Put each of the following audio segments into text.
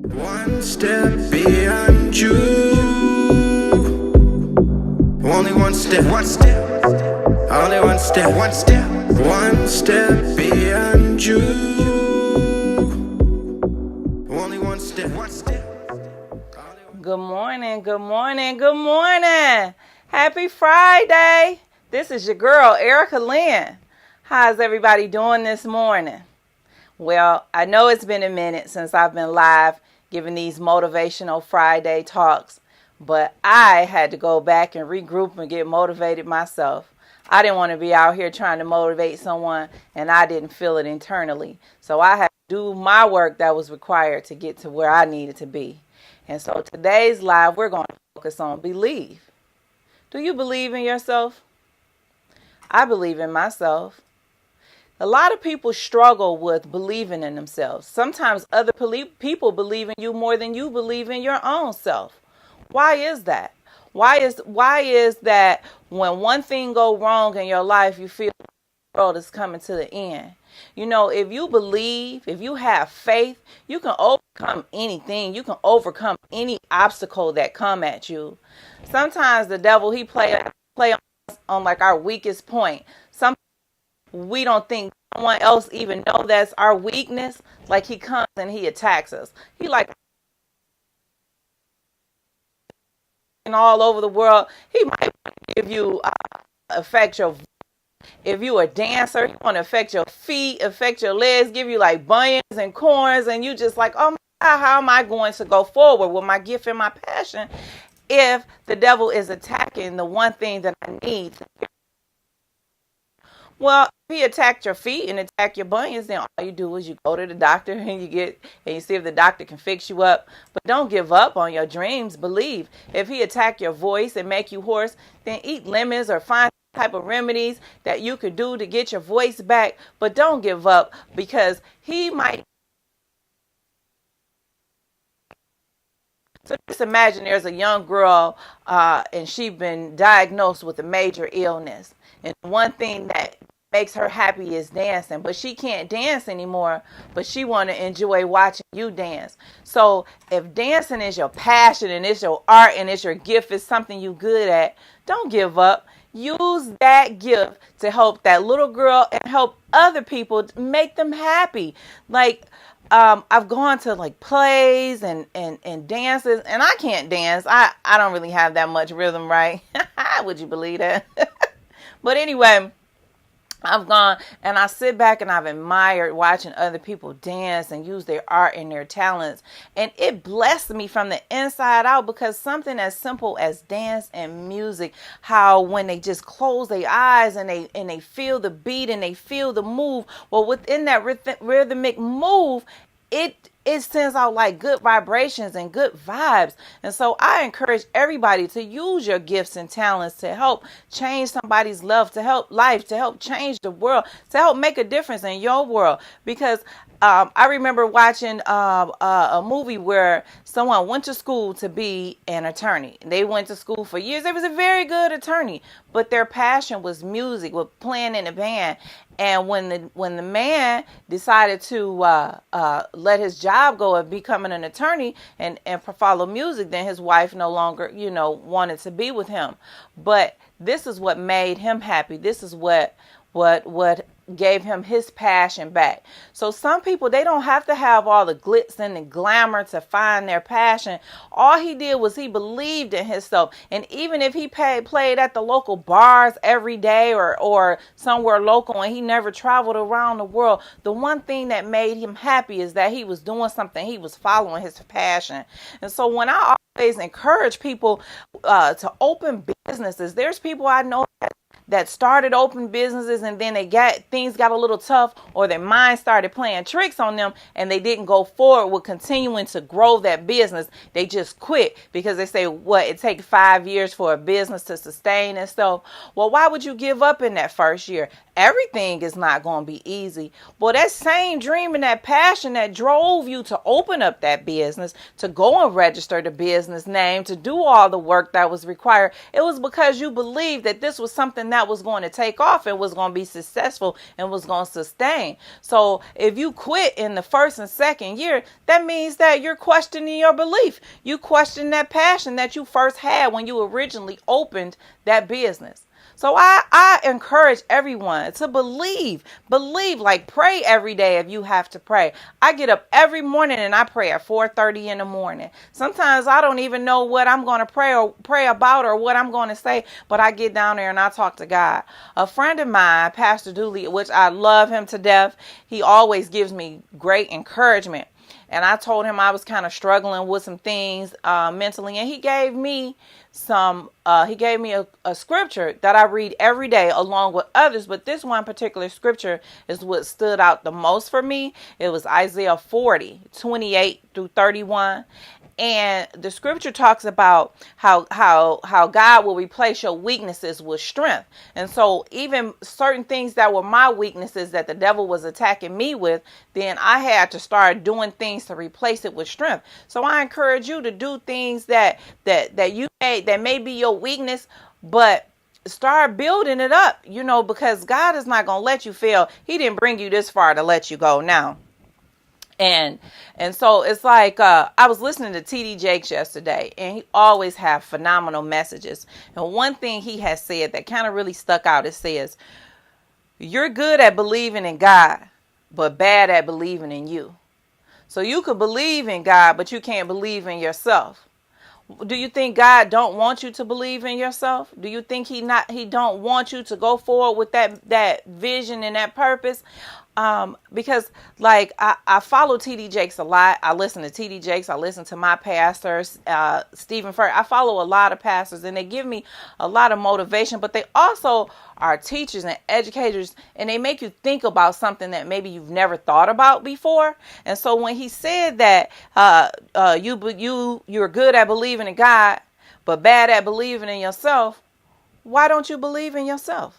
One step beyond you. Only one step. One step. Only one step. One step. One step beyond you. Only one step. One step. Good morning, good morning, good morning. Happy Friday. This is your girl, Erica Lynn. How's everybody doing this morning? Well, I know it's been a minute since I've been live giving these motivational Friday talks, but I had to go back and regroup and get motivated myself. I didn't want to be out here trying to motivate someone and I didn't feel it internally. So I had to do my work that was required to get to where I needed to be. And so today's live, we're going to focus on believe. Do you believe in yourself? I believe in myself. A lot of people struggle with believing in themselves. Sometimes other people believe in you more than you believe in your own self. Why is that? Why is that when one thing go wrong in your life, you feel the world is coming to the end? You know, if you believe, if you have faith, you can overcome anything. You can overcome any obstacle that come at you. Sometimes the devil, he play on like our weakest point. Sometimes we don't think someone else even know that's our weakness. Like he comes and he attacks us. He like all over the world. He might give you affect your. If you a dancer, you want to affect your feet, affect your legs, give you like bunions and corns, and you just like, oh my God, how am I going to go forward with my gift and my passion if the devil is attacking the one thing that I need? Well, if he attacked your feet and attack your bunions, then all you do is you go to the doctor and you see if the doctor can fix you up. But don't give up on your dreams. Believe. If he attack your voice and make you hoarse, then eat lemons or find type of remedies that you could do to get your voice back. But don't give up because he might. So just imagine there's a young girl and she's been diagnosed with a major illness. And one thing that makes her happy is dancing, but she can't dance anymore, but she want to enjoy watching you dance. So if dancing is your passion and it's your art and it's your gift, is something you good at, don't give up. Use that gift to help that little girl and help other people, make them happy. Like I've gone to like plays and dances, and I can't dance. I don't really have that much rhythm, right? Would you believe that? But anyway, I've gone and I sit back and I've admired watching other people dance and use their art and their talents. And it blessed me from the inside out, because something as simple as dance and music, how when they just close their eyes and they feel the beat and they feel the move, well, within that rhythmic move, it sends out like good vibrations and good vibes. And so I encourage everybody to use your gifts and talents to help change somebody's life, to help change the world, to help make a difference in your world. Because I remember watching a movie where someone went to school to be an attorney. They went to school for years. They was a very good attorney, but their passion was music, with playing in a band. And when the man decided to let his job go of becoming an attorney and follow music, then his wife no longer, wanted to be with him. But this is what made him happy. This is what gave him his passion back. So some people, they don't have to have all the glitz and the glamour to find their passion. All he did was he believed in himself. And even if he played at the local bars every day or somewhere local and he never traveled around the world, the one thing that made him happy is that he was doing something. He was following his passion. And so when I always encourage people to open businesses, there's people I know that started open businesses and then things got a little tough, or their mind started playing tricks on them and they didn't go forward with continuing to grow that business. They just quit because they say, it takes 5 years for a business to sustain itself. Well, why would you give up in that first year? Everything is not going to be easy. Well, that same dream and that passion that drove you to open up that business, to go and register the business name, to do all the work that was required, it was because you believed that this was something that was going to take off and was going to be successful and was going to sustain. So if you quit in the first and second year, that means that you're questioning your belief. You question that passion that you first had when you originally opened that business. So I encourage everyone to believe, like pray every day if you have to pray. I get up every morning and I pray at 4:30 in the morning. Sometimes I don't even know what I'm going to pray about or what I'm going to say, but I get down there and I talk to God. A friend of mine, Pastor Dooley, which I love him to death, he always gives me great encouragement. And I told him I was kind of struggling with some things mentally, and he gave me a scripture that I read every day along with others. But this one particular scripture is what stood out the most for me. It was Isaiah 40:28-31. And the scripture talks about how God will replace your weaknesses with strength. And so even certain things that were my weaknesses that the devil was attacking me with, then I had to start doing things to replace it with strength. So I encourage you to do things that may be your weakness, but start building it up, because God is not going to let you fail. He didn't bring you this far to let you go now. And so it's like I was listening to T.D. Jakes yesterday, and he always have phenomenal messages. And one thing he has said that kind of really stuck out, it says, you're good at believing in God, but bad at believing in you. So you could believe in God, but you can't believe in yourself. Do you think God don't want you to believe in yourself? Do you think he don't want you to go forward with that vision and that purpose? Because like I follow T.D. Jakes a lot. I listen to T.D. Jakes. I listen to my pastors, Stephen Furtick. I follow a lot of pastors, and they give me a lot of motivation, but they also are teachers and educators, and they make you think about something that maybe you've never thought about before. And so when he said that you're good at believing in God, but bad at believing in yourself, why don't you believe in yourself?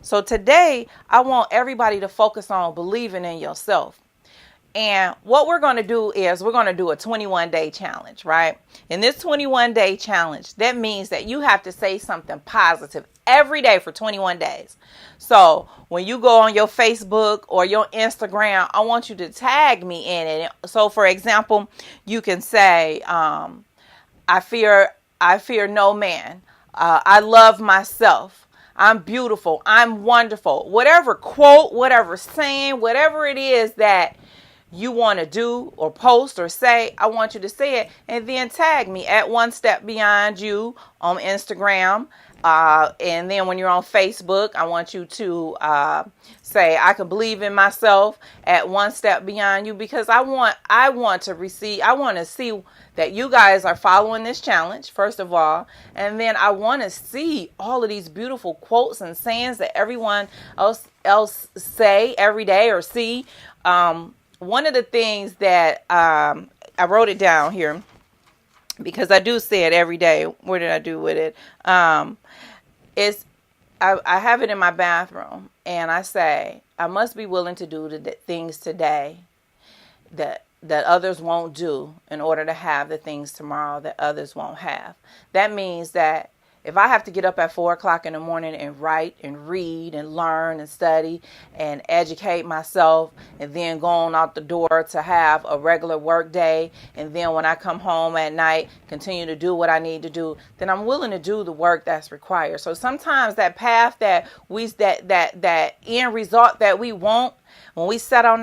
So today, I want everybody to focus on believing in yourself. And what we're going to do is we're going to do a 21-day challenge, right? In this 21-day challenge, that means that you have to say something positive every day for 21 days. So when you go on your Facebook or your Instagram, I want you to tag me in it. So for example, you can say, I fear no man. I love myself. I'm beautiful. I'm wonderful. Whatever quote, whatever saying, whatever it is that you want to do or post or say, I want you to say it and then tag me at One Step Beyond You on Instagram. And then when you're on Facebook, I want you to say, I can believe in myself at One Step Beyond You, because I want to see that you guys are following this challenge, first of all. And then I want to see all of these beautiful quotes and sayings that everyone else say every day or see. One of the things that I wrote it down here, because I do say it every day. What did I do with it? I have it in my bathroom, and I say, I must be willing to do the things today that others won't do in order to have the things tomorrow that others won't have. That means that if I have to get up at 4 o'clock in the morning and write and read and learn and study and educate myself, and then go on out the door to have a regular work day, and then when I come home at night, continue to do what I need to do, then I'm willing to do the work that's required. So sometimes that path that end result that we want, when we set out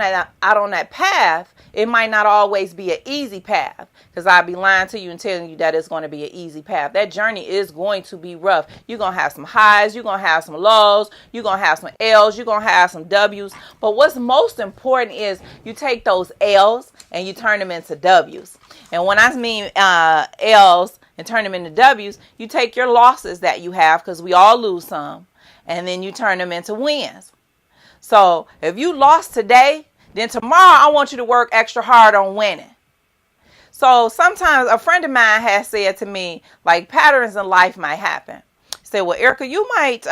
on that path, it might not always be an easy path, because I'd be lying to you and telling you that it's going to be an easy path. That journey is going to be rough. You're going to have some highs. You're going to have some lows. You're going to have some L's. You're going to have some W's. But what's most important is you take those L's and you turn them into W's. And when I mean L's and turn them into W's, you take your losses that you have, because we all lose some, and then you turn them into wins. So if you lost today, then tomorrow I want you to work extra hard on winning. So sometimes a friend of mine has said to me, like, patterns in life might happen. Say, well, Erica, you might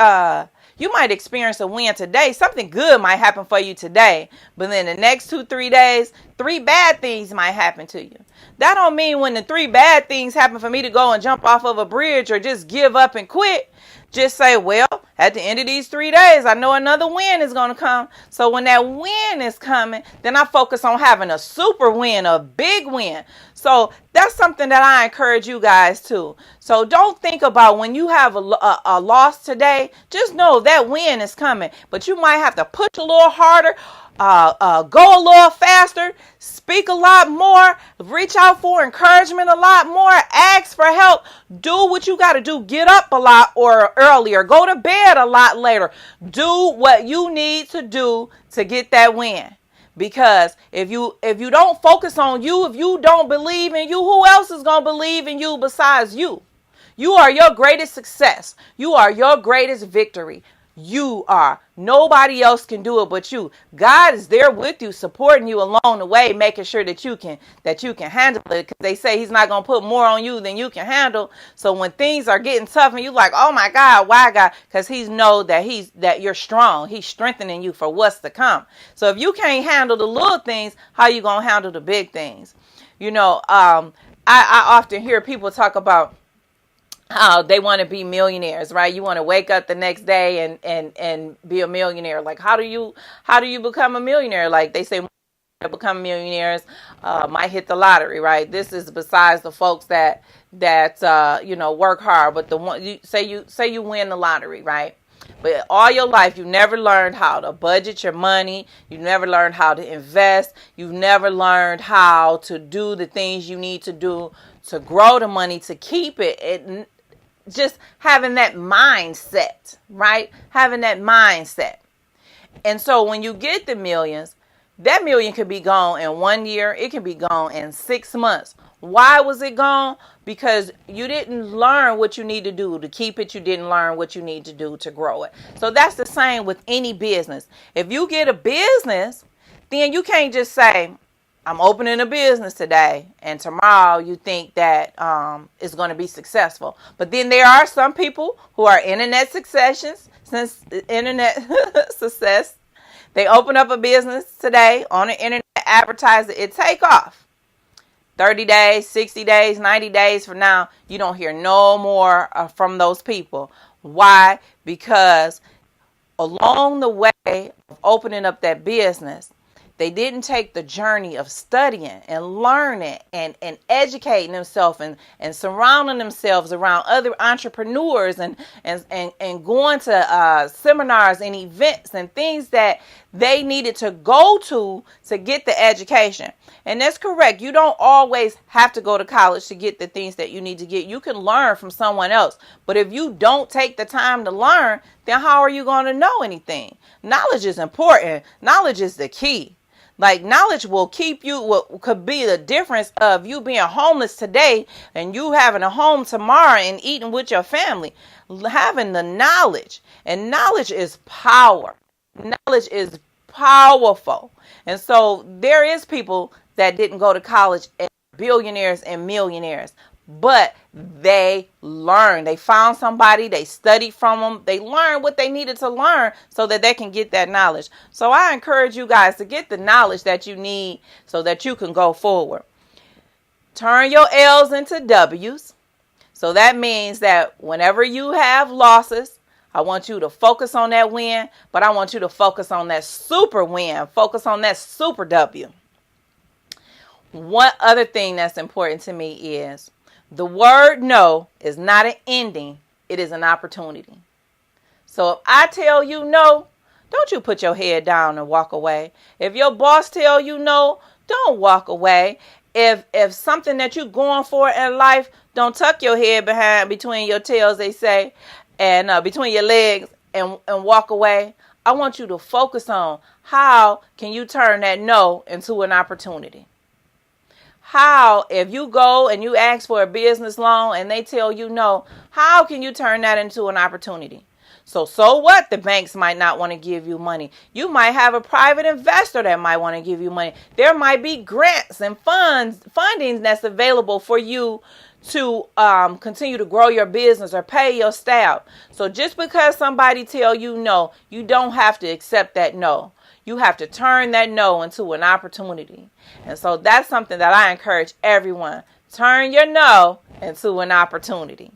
experience a win today. Something good might happen for you today. But then the next 2-3 days, 3 bad things might happen to you. That don't mean when the 3 bad things happen for me to go and jump off of a bridge or just give up and quit. just say, well, at the end of these 3 days, I know another win is going to come. So when that win is coming, then I focus on having a super win, a big win. So that's something that I encourage you guys to. So don't think about when you have a loss today, just know that win is coming. But you might have to push a little harder, go a little faster, speak a lot more, reach out for encouragement a lot more, ask for help, do what you got to do, get up a lot or earlier, go to bed a lot later, do what you need to do to get that win. Because if you don't focus on you, if you don't believe in you, who else is going to believe in you besides you? You are your greatest success. You are your greatest victory. You are. Nobody else can do it but you. God is there with you, supporting you along the way, making sure that you can handle it. Because they say he's not going to put more on you than you can handle. So when things are getting tough and you're like, oh my God, why God? Because he knows that you're strong. He's strengthening you for what's to come. So if you can't handle the little things, how you going to handle the big things? You know, I often hear people talk about how they want to be millionaires, right? You want to wake up the next day and be a millionaire. Like, how do you become a millionaire? Like they say, become millionaires might hit the lottery, right? This is besides the folks that work hard, but the one you win the lottery, right? But all your life, you never learned how to budget your money. You never learned how to invest. You've never learned how to do the things you need to do to grow the money, to keep it. Just having that mindset, right? Having that mindset. And so when you get the millions, that million could be gone in 1 year. It can be gone in 6 months. Why was it gone? Because you didn't learn what you need to do to keep it. You didn't learn what you need to do to grow it. So that's the same with any business. If you get a business, then you can't just say, I'm opening a business today, and tomorrow you think that it's going to be successful. But then there are some people who are internet success. They open up a business today on the internet, advertise it, it take off. 30 days, 60 days, 90 days from now, you don't hear no more from those people. Why? Because along the way of opening up that business, they didn't take the journey of studying and learning and educating themselves and surrounding themselves around other entrepreneurs and going to seminars and events and things that they needed to go to get the education. And that's correct. You don't always have to go to college to get the things that you need to get. You can learn from someone else. But if you don't take the time to learn, then how are you going to know anything? Knowledge is important. Knowledge is the key. Like, knowledge will keep you, what could be the difference of you being homeless today and you having a home tomorrow and eating with your family. Having the knowledge. And knowledge is power. Knowledge is powerful. And so there is people that didn't go to college and billionaires and millionaires. But they learned. They found somebody. They studied from them. They learned what they needed to learn so that they can get that knowledge. So I encourage you guys to get the knowledge that you need so that you can go forward. Turn your L's into W's. So that means that whenever you have losses, I want you to focus on that win, but I want you to focus on that super win. Focus on that super W. One other thing that's important to me is the word no is not an ending. It is an opportunity. So if I tell you no, don't you put your head down and walk away. If your boss tell you no, don't walk away. If something that you're going for in life, don't tuck your head between your tails, they say, and between your legs and walk away. I want you to focus on how can you turn that no into an opportunity. How, if you go and you ask for a business loan and they tell you no, how can you turn that into an opportunity? So what? The banks might not want to give you money. You might have a private investor that might want to give you money. There might be grants and funding that's available for you to continue to grow your business or pay your staff. So just because somebody tell you no, you don't have to accept that no. You have to turn that no into an opportunity. And so that's something that I encourage everyone. Turn your no into an opportunity.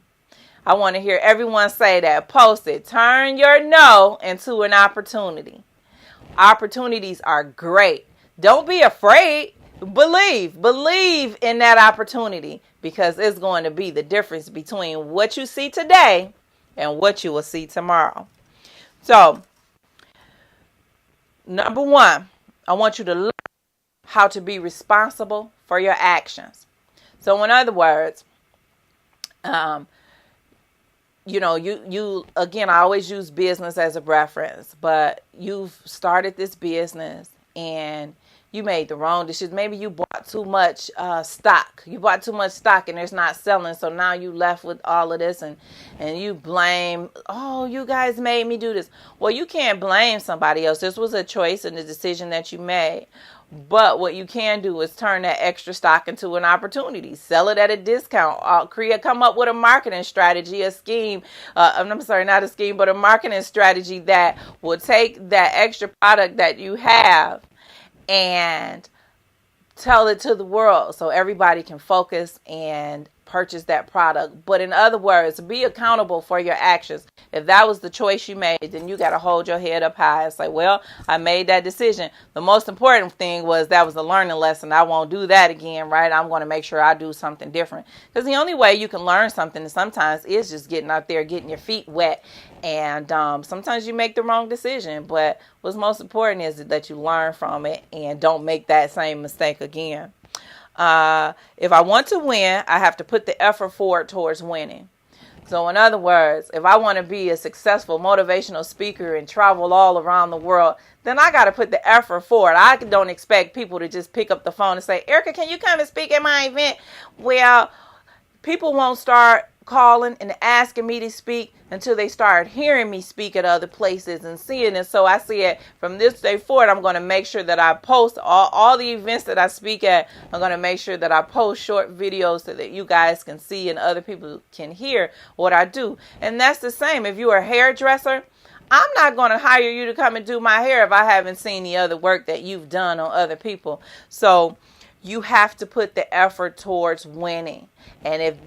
I want to hear everyone say that. Post it. Turn your no into an opportunity. Opportunities are great. Don't be afraid. Believe in that opportunity, because it's going to be the difference between what you see today and what you will see tomorrow. So, number one, I want you to learn how to be responsible for your actions. So, in other words, you again, I always use business as a reference, but you've started this business and you made the wrong decision. Maybe you bought too much stock. You bought too much stock and it's not selling. So now you left with all of this and you blame, oh, you guys made me do this. Well, you can't blame somebody else. This was a choice and a decision that you made. But what you can do is turn that extra stock into an opportunity. Sell it at a discount. Come up with a marketing strategy, a scheme. I'm sorry, not a scheme, but a marketing strategy that will take that extra product that you have and tell it to the world so everybody can focus and purchase that product. But in other words, be accountable for your actions. If that was the choice you made, then you got to hold your head up high and say, well, I made that decision. The most important thing was that was a learning lesson. I won't do that again, right? I'm going to make sure I do something different. Because the only way you can learn something sometimes is just getting out there, getting your feet wet. And sometimes you make the wrong decision. But what's most important is that you learn from it and don't make that same mistake again. If I want to win, I have to put the effort forward towards winning. So in other words, if I want to be a successful motivational speaker and travel all around the world, then I got to put the effort forward. I don't expect people to just pick up the phone and say, Erica, can you come and speak at my event? Well, people won't start calling and asking me to speak until they start hearing me speak at other places and seeing it. So I said, from this day forward, I'm going to make sure that I post all the events that I speak at. I'm going to make sure that I post short videos so that you guys can see and other people can hear what I do. And that's the same. If you're a hairdresser, I'm not going to hire you to come and do my hair if I haven't seen the other work that you've done on other people. So you have to put the effort towards winning. And if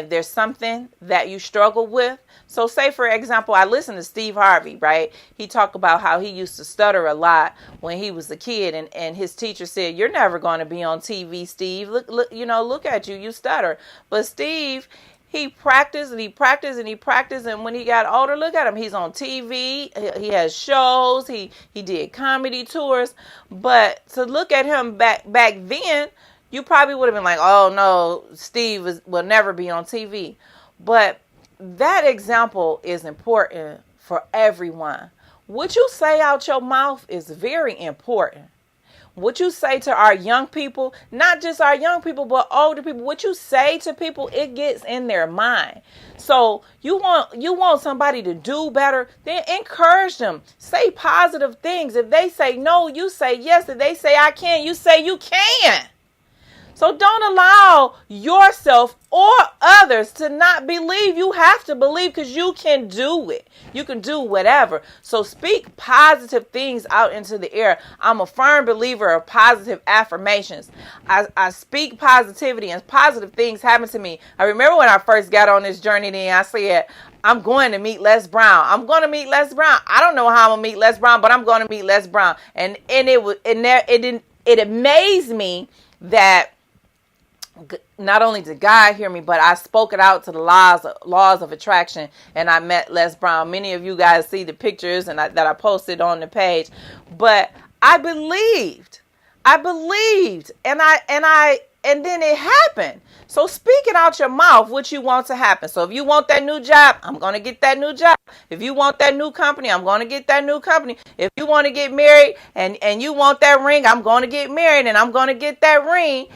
there's something that you struggle with, so say for example, I listened to Steve Harvey, right? He talked about how he used to stutter a lot when he was a kid, and his teacher said, "You're never going to be on TV, Steve. Look at you, you stutter." But Steve, he practiced and he practiced and he practiced, and when he got older, look at him. He's on TV. He has shows. He did comedy tours. But to look at him back then, you probably would have been like, "Oh no, Steve will never be on TV." But that example is important for everyone. What you say out your mouth is very important. What you say to our young people, not just our young people, but older people, what you say to people, it gets in their mind. So you want somebody to do better, then encourage them. Say positive things. If they say no, you say yes. If they say I can't, you say you can. So don't allow yourself or others to not believe. You have to believe, because you can do it. You can do whatever. So speak positive things out into the air. I'm a firm believer of positive affirmations. I speak positivity and positive things happen to me. I remember when I first got on this journey, then I said, I'm going to meet Les Brown. I'm going to meet Les Brown. I don't know how I'm going to meet Les Brown, but I'm going to meet Les Brown. And it amazed me that not only did God hear me, but I spoke it out to the laws of attraction, and I met Les Brown. Many of you guys see the pictures that I posted on the page, but I believed, and then it happened. So speak it out your mouth what you want to happen. So if you want that new job, I'm going to get that new job. If you want that new company, I'm going to get that new company. If you want to get married and you want that ring, I'm going to get married and I'm going to get that ring.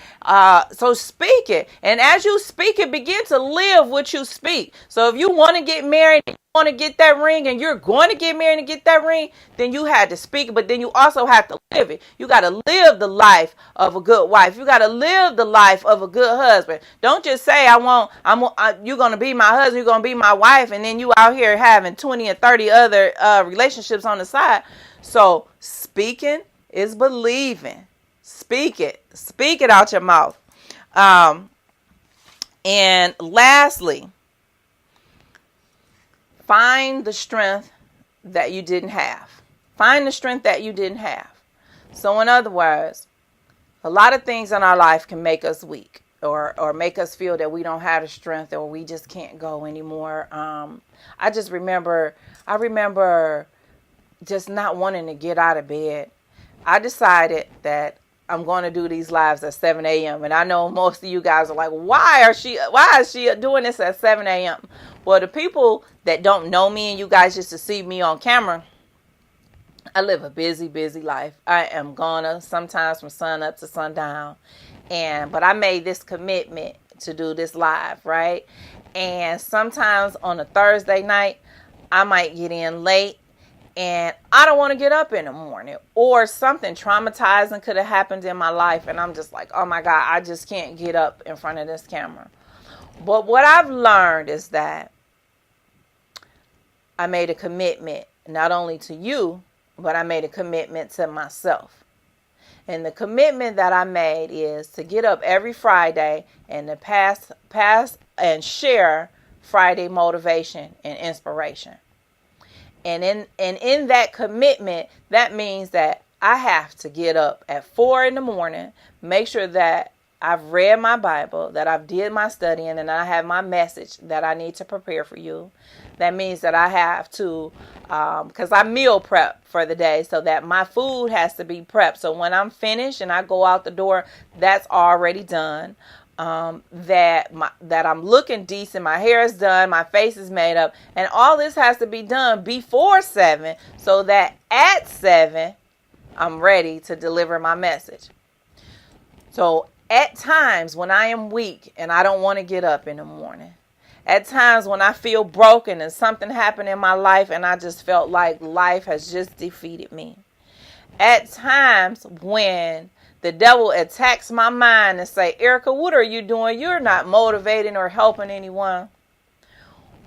So speak it. And as you speak it, begin to live what you speak. So if you want to get married, want to get that ring, and you're going to get married and get that ring, then you had to speak, but then you also have to live it. You got to live the life of a good wife. You got to live the life of a good husband. Don't just say, you're going to be my husband, you're going to be my wife, and then you out here having 20 and 30 other relationships on the side. So speaking is believing. Speak it out your mouth. And lastly, Find the strength that you didn't have. Find the strength that you didn't have. So in other words, a lot of things in our life can make us weak or make us feel that we don't have the strength or we just can't go anymore. I remember just not wanting to get out of bed. I decided that I'm going to do these lives at 7 a.m. And I know most of you guys are like, why is she doing this at 7 a.m.? Well, the people that don't know me and you guys just to see me on camera, I live a busy, busy life. I am gonna sometimes from sun up to sundown. But I made this commitment to do this live, right? And sometimes on a Thursday night, I might get in late and I don't want to get up in the morning, or something traumatizing could have happened in my life. And I'm just like, oh my God, I just can't get up in front of this camera. But what I've learned is that I made a commitment, not only to you, but I made a commitment to myself. And the commitment that I made is to get up every Friday and to pass and share Friday motivation and inspiration. And in that commitment, that means that I have to get up at 4 in the morning, make sure that I've read my Bible, that I've did my studying, and I have my message that I need to prepare for you. That means that I have to, because I meal prep for the day, so that my food has to be prepped. So when I'm finished and I go out the door, that's already done. That I'm looking decent, my hair is done, my face is made up, and all this has to be done before 7, so that at 7 I'm ready to deliver my message. So at times when I am weak and I don't want to get up in the morning, at times when I feel broken and something happened in my life and I just felt like life has just defeated me, at times when the devil attacks my mind and say, Erica, what are you doing? You're not motivating or helping anyone.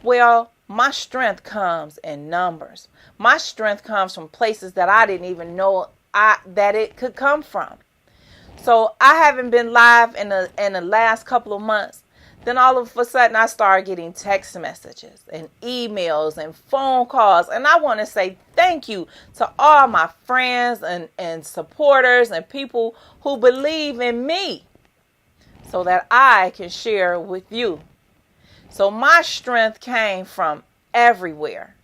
Well, my strength comes in numbers. My strength comes from places that I didn't even know that it could come from. So I haven't been live in the last couple of months. Then all of a sudden I started getting text messages and emails and phone calls. And I want to say thank you to all my friends and supporters and people who believe in me so that I can share with you. So my strength came from everywhere.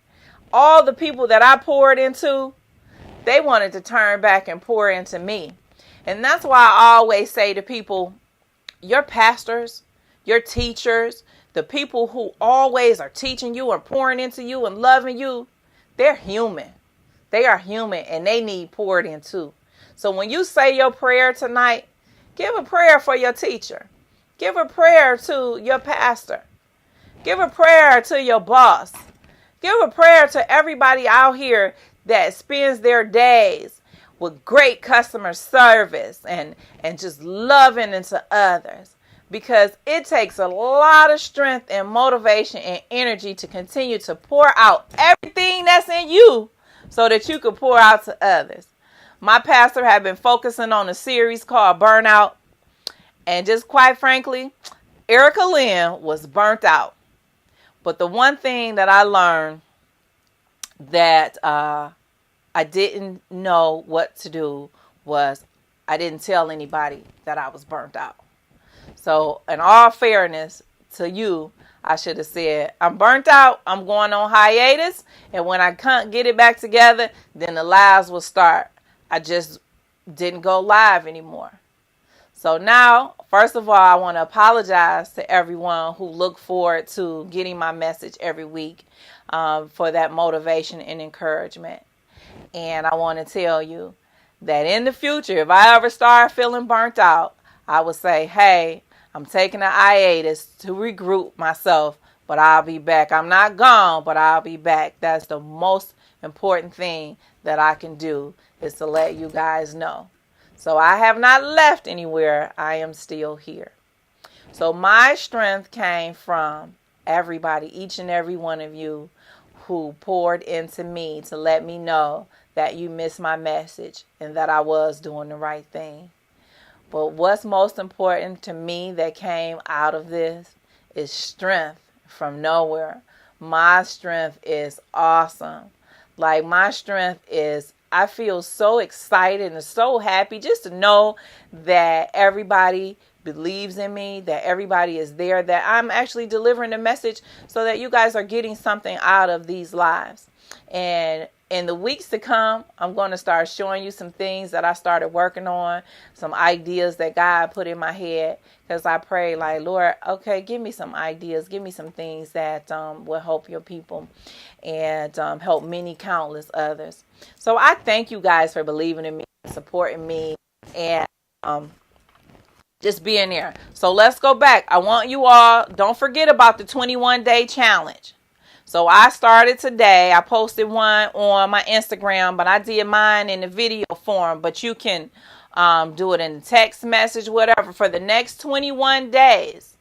All the people that I poured into, they wanted to turn back and pour into me. And that's why I always say to people, your pastors, your teachers, the people who always are teaching you and pouring into you and loving you, they're human. They are human and they need poured into. So when you say your prayer tonight, give a prayer for your teacher. Give a prayer to your pastor. Give a prayer to your boss. Give a prayer to everybody out here that spends their days with great customer service and just loving into others. Because it takes a lot of strength and motivation and energy to continue to pour out everything that's in you so that you can pour out to others. My pastor had been focusing on a series called Burnout. And just quite frankly, Erica Lynn was burnt out. But the one thing that I learned that I didn't know what to do was I didn't tell anybody that I was burnt out. So in all fairness to you, I should have said, I'm burnt out, I'm going on hiatus, and when I can't get it back together, then the lives will start. I just didn't go live anymore. So now, first of all, I want to apologize to everyone who look forward to getting my message every week for that motivation and encouragement. And I want to tell you that in the future, if I ever start feeling burnt out, I would say, hey, I'm taking a hiatus to regroup myself, but I'll be back. I'm not gone, but I'll be back. That's the most important thing that I can do, is to let you guys know. So I have not left anywhere. I am still here. So my strength came from everybody, each and every one of you who poured into me to let me know that you missed my message and that I was doing the right thing. But what's most important to me that came out of this is strength from nowhere, my strength is awesome. Like, my strength is, I feel so excited and so happy just to know that everybody believes in me, that everybody is there, that I'm actually delivering the message so that you guys are getting something out of these lives. And in the weeks to come, I'm going to start showing you some things that I started working on, some ideas that God put in my head, because I pray, like, Lord, okay, give me some ideas, give me some things that will help your people and help many countless others. So I thank you guys for believing in me, supporting me, and just being there. So let's go back. I want you all, don't forget about the 21-day challenge. So I started today. I posted one on my Instagram, but I did mine in the video form. But you can do it in the text message, whatever. For the next 21 days,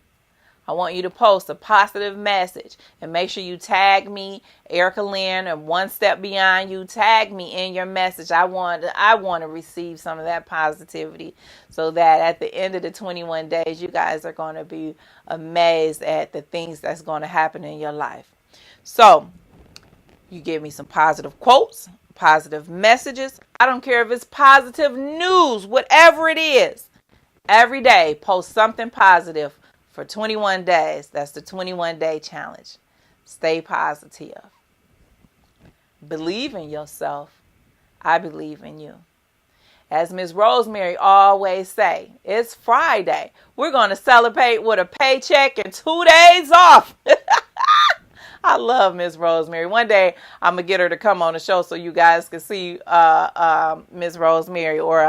I want you to post a positive message. And make sure you tag me, Erica Lynn, and One Step Beyond You. Tag me in your message. I want to receive some of that positivity so that at the end of the 21 days, you guys are going to be amazed at the things that's going to happen in your life. So, you give me some positive quotes, positive messages. I don't care if it's positive news, whatever it is. Every day, post something positive for 21 days. That's the 21-day challenge. Stay positive. Believe in yourself. I believe in you. As Miss Rosemary always say, it's Friday. We're going to celebrate with a paycheck and 2 days off. I love Miss Rosemary. One day I'm gonna get her to come on the show so you guys can see Miss Rosemary, or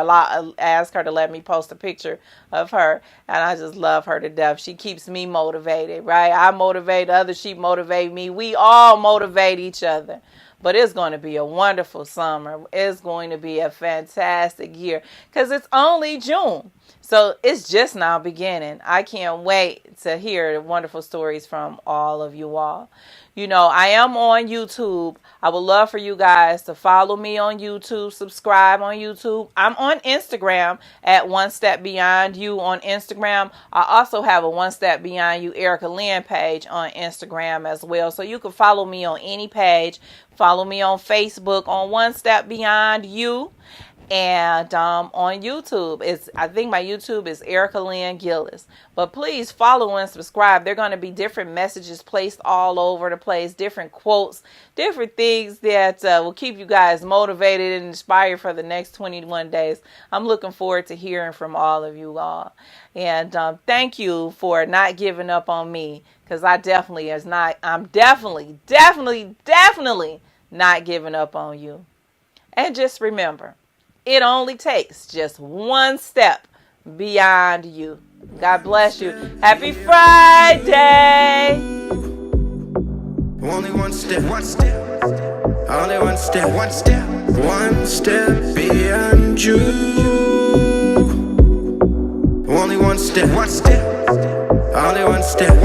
ask her to let me post a picture of her. And I just love her to death. She keeps me motivated, right? I motivate others. She motivate me. We all motivate each other. But it's going to be a wonderful summer. It's going to be a fantastic year because it's only June. So it's just now beginning. I can't wait to hear the wonderful stories from all of you all. You know, I am on YouTube. I would love for you guys to follow me on YouTube, subscribe on YouTube. I'm on Instagram at One Step Beyond You on Instagram. I also have a One Step Beyond You Erica Lynn page on Instagram as well. So you can follow me on any page. Follow me on Facebook on One Step Beyond You. And on YouTube, I think my YouTube is Erica Lynn Gillis. But please follow and subscribe. There are going to be different messages placed all over the place, different quotes, different things that will keep you guys motivated and inspired for the next 21 days. I'm looking forward to hearing from all of you all. And thank you for not giving up on me, because I'm definitely not giving up on you. And just remember, it only takes just one step beyond you. God bless you. Happy Friday. Only one step, only one step, one step beyond you. Only one step, only one step,